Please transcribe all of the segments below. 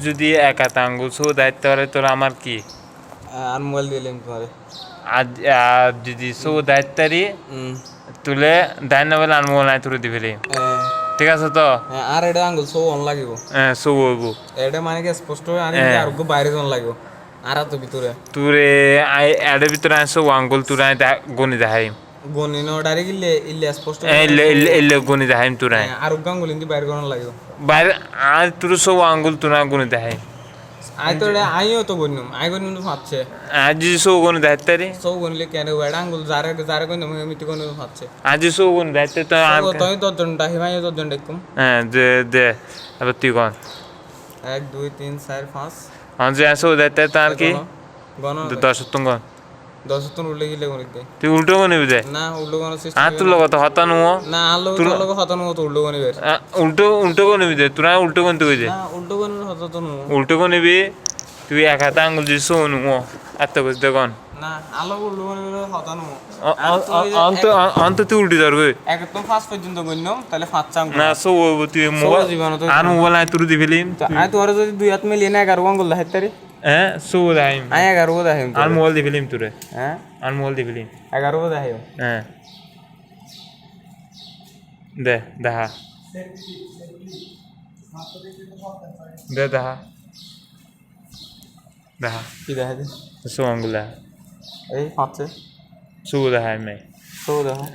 যদি এক হাত আঙ্গুল সো দায়িত্ব করে তোর আমার কি আর মোবাইল দিলাম তোমারে আজ যদি সো দায়িত্বারি তুলে দায় না বলে আর মোবাইল নাই তুলে দিবি ঠিক আছে তো আর এটা আঙ্গুল সো অন লাগিব সো হইব এটা মানে কি স্পষ্ট আনি আর বাইরে জন লাগিব আর তো ভিতরে তুরে এর ভিতরে আসো আঙ্গুল তুরা গনি দেখাই গনি ন ডাইরেক্ট ইল্লে স্পষ্ট ইল্লে গনি দেখাই তুরা আর আঙ্গুল ইন্দি বাইরে কোন লাগিব বাইরে আর তুর সব আঙ্গুল তুরা গনি দেখাই আই তো আইও তো গনিম আই গনিম তো ফাচ্ছে আজি সো গনি দেখাইতারি সো গনিলে কেন ওটা আঙ্গুল যারে যারে গনিম মিটি গনিম ফাচ্ছে আজি সো গনি দেখাইতে তো তুই 10 জন ডাহি মাই 10 জন দেখুম দে দে আবার তুই কোন 1 2 3 4 5 আজি আসো দেখাইতে তার কি গণ 10 তুঙ্গ 10 তুন উল্লে গিলে গনিতে তুই উল্টো গনি বুঝে না উল্টো গণ সিস্টেম আর তুই লগত হতানো না আলো তোর লগ হতানো তো উল্টো গনিবে উল্টো গনি বুঝে তুই উল্টো গনি বুঝে না উল্টো গনি হতানো উল্টো গনিবি তুই এক হাতে আঙ্গুল দিয়ে শোন এত বুঝতে কন না আলো উল্টো গনিবে হতানো অন্ত তুই উল্টি ধরবে একদম ফাস্ট পর্যন্ত গনিম তাহলে 5 আঙ্গুল না সো তুই মোবাইল আর মোবাইল নাই তুই দিবিলিম আই তোর যদি দুই হাত মিলিয়ে না 11 আঙ্গুল দেখাইতারি হ্যাঁ সো দাইম আই 11 দেখাইম আর মোবাইল দিবিলিম তুরে হ্যাঁ আর মোবাইল দিবিলিম 11 দেখাইম হ্যাঁ দে দেখা দে দেখা দেখা কি দেখাই দে সো আঙ্গুলা এই ফাচ্ছে সো দেখাই মে সো দেখা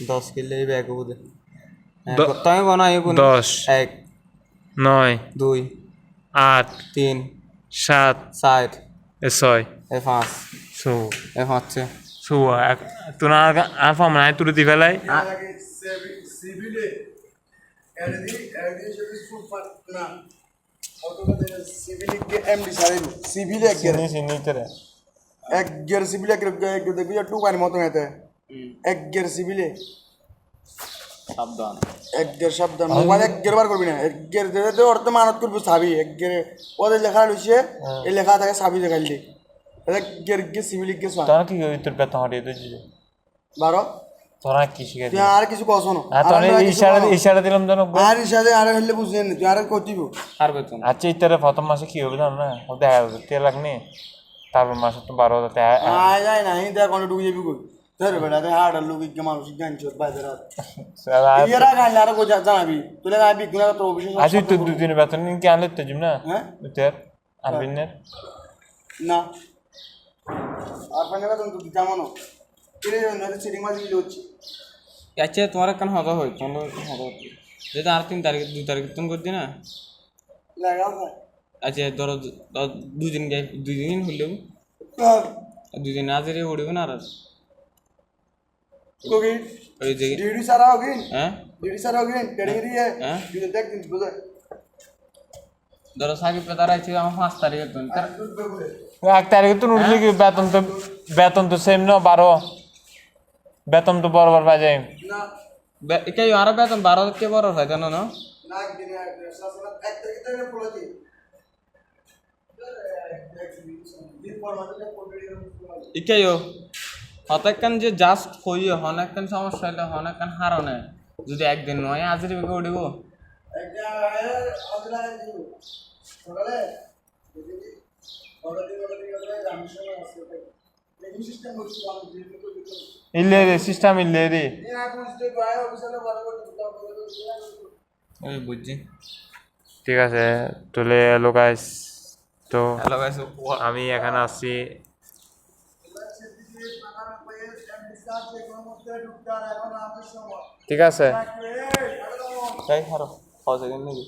10 কিলে এই ব্যাগ বুদে তাই বানাই কোন 10 1 9 2 8 3 7 4 6 এই 5 সো এই ফাচ্ছে সো তোরা আর ফাম নাই তুই দি ফেলাই সিভিলে এডি সুপার না অটোমেটিক সিভিলে কে এমডি সারে সিভিলে এক গিয়ার সিভিলে এক দেখবি টু কানি মত মেতে এক গিয়ার সিভিলে সাবধান এক গিয়ার সাবধান মোবাইল এক গিয়ার বার করবি না এক গিয়ার দিলে তো অর্থ মানত করবি সাবি এক গিয়ার ওদের লেখা রইছে এই লেখা থাকে সাবি দেখাইলি এক গিয়ার গে সিভিলে গে সা তোরা কি তোর বেতন হটিয়ে দিছিস 12 তোরা কি শিখে তুই আর কিছু কস না তোরা ইশারা দিলাম জানো আর ইশারা আর হইলে বুঝছেন তুই আর কইতিব আর বেতন আচ্ছা ইতারে প্রথম মাসে কি হবে জানো না ও দেখা যাবে 13 লাখ নি তারপর মাসে তো 12,000 টাকা আয় যায় না হিন্দা কোন ঢুকে যাবি কই ধর বেটা তুই হাড় লোক কি মানুষ গানছ বাইরে রাত সালা ইয়ারা গান আর কো জানাবি তুই গাবি গুনা তো অবশ্যই আজ তুই দুদিন বেতন কি আনলে তো জিম না হ্যাঁ তোর আরবিনের না আর পানিবা তো দিতাম না কিরে না সিটিং মাঝে গিয়ে হচ্ছে আচ্ছা তোমার কেন হতা হয় তোমরা হতা যেটা আর 3 তারিখ 2 তারিখ তুমি করদি না লাগা হয় আচ্ছা ধরো 2 দিন যাই 2 দিন হইলেও 2 দিন আজরে উড়িব না আর কোগি ওই যে ডিডি সারা হোগি হ্যাঁ ডিডি সারা হোগি কেড়ে রে হ্যাঁ তুই দেখ দিন বুঝা ধরো সাকি পেতার আছে আমার 5 তারিখে তো 1 তারিখে তো উঠলে কি বেতন তো সেম না 12 বেতন তো বরাবর পাই যায় না একাই আর বেতন 12 কে বড় হয় জানো না না দিনে সাসনা 1 তারিখে তো পড়া দি দিন পর মানে কোন ইকাইও হতাকান যে জাস্ট হইয়ে হনাকান সমস্যা হলে হনাকান হারনে যদি একদিন নয় আজরে বেগে উড়িব একটা আজরা দিব সকালে সিস্টেম হচ্ছে ইল্লে রে সিস্টেম ইল্লে রে ওই বুঝছি ঠিক আছে তাহলে হ্যালো গাইস তো হ্যালো গাইস আমি এখানে আছি ঠিক আছে তাই হারো 6 সেকেন্ড নাকি